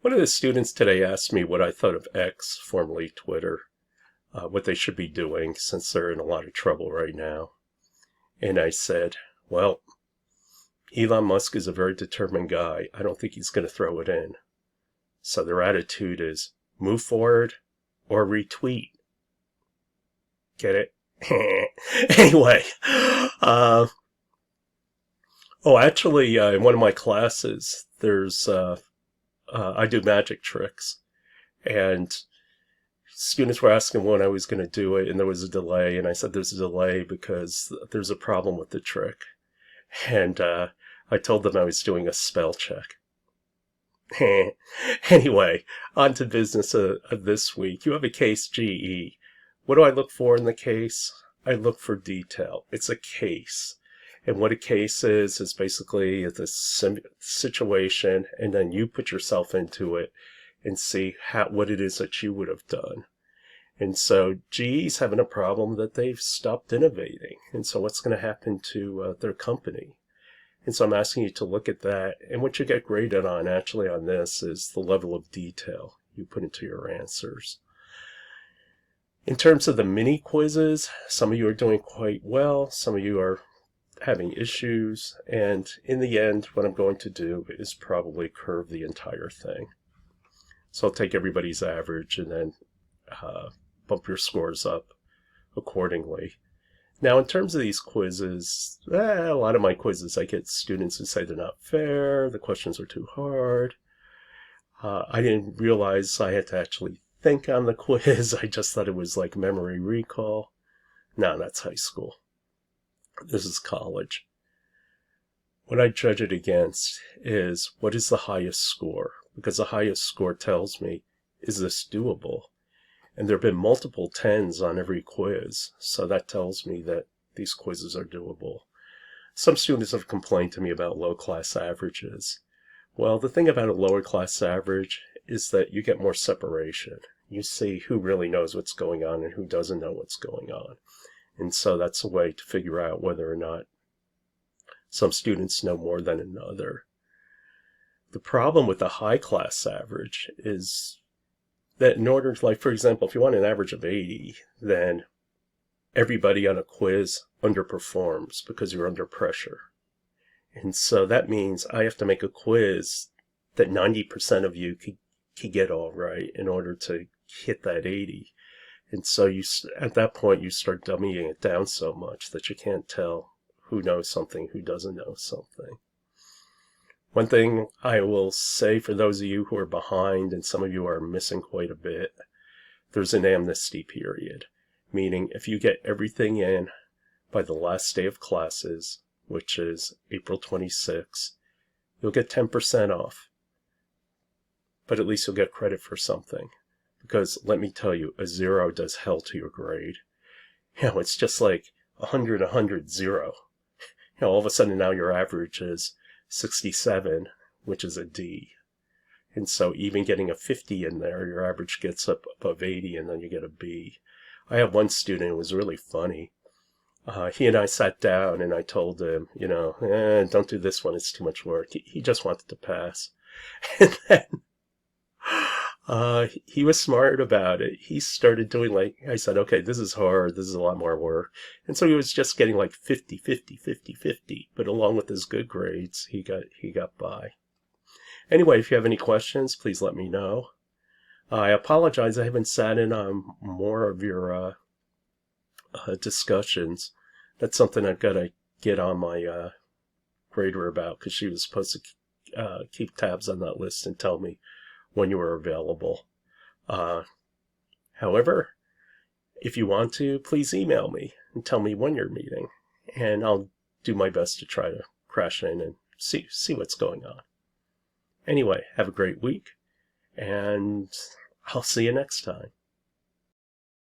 One of the students today asked me what I thought of X, formerly Twitter, what they should be doing since they're in a lot of trouble right now. And I said, well, Elon Musk is a very determined guy. I don't think he's going to throw it in. So their attitude is move forward or retweet. Get it? Anyway, actually, in one of my classes, I do magic tricks, and students were asking when I was going to do it, and there was a delay, and I said there's a delay because there's a problem with the trick, and I told them I was doing a spell check. Anyway, on to business of this week. You have a case GE. What do I look for in the case? I look for detail. It's a case. And what a case is basically the situation, and then you put yourself into it and see what it is that you would have done. And so GE's having a problem that they've stopped innovating. And so what's going to happen to their company? And so I'm asking you to look at that. And what you get graded on actually on this is the level of detail you put into your answers. In terms of the mini quizzes, some of you are doing quite well. Some of you are having issues. And in the end, what I'm going to do is probably curve the entire thing. So I'll take everybody's average and then bump your scores up accordingly. Now, in terms of these quizzes, a lot of my quizzes, I get students who say they're not fair, the questions are too hard. I didn't realize I had to actually think on the quiz. I just thought it was like memory recall. No, that's high school. This is college. What I judge it against is what is the highest score? Because the highest score tells me, is this doable? And there have been multiple 10s on every quiz, so that tells me that these quizzes are doable. Some students have complained to me about low class averages. Well, the thing about a lower class average is that you get more separation. You see who really knows what's going on and who doesn't know what's going on. And so that's a way to figure out whether or not some students know more than another. The problem with a high class average is that in order to, like, for example, if you want an average of 80, then everybody on a quiz underperforms because you're under pressure. And so that means I have to make a quiz that 90% of you could get all right in order to hit that 80. And so at that point, you start dummying it down so much that you can't tell who knows something, who doesn't know something. One thing I will say for those of you who are behind, and some of you are missing quite a bit, there's an amnesty period, meaning if you get everything in by the last day of classes, which is April 26th, you'll get 10% off. But at least you'll get credit for something. Because let me tell you, a 0 does hell to your grade. It's just like 100, 100, 0. All of a sudden now your average is 67, which is a D. And so even getting a 50 in there, your average gets up above 80, and then you get a B. I have one student who was really funny. He and I sat down, and I told him, don't do this one, it's too much work. He just wanted to pass. And then he was smart about it. He started doing I said, okay, this is hard. This is a lot more work. And so he was just getting like 50, 50, 50, 50. But along with his good grades, he got by. Anyway, if you have any questions, please let me know. I apologize. I haven't sat in on more of your discussions. That's something I've got to get on my grader about, because she was supposed to keep tabs on that list and tell me when you are available. However, if you want to, please email me and tell me when you're meeting, and I'll do my best to try to crash in and see what's going on. Anyway, have a great week, and I'll see you next time.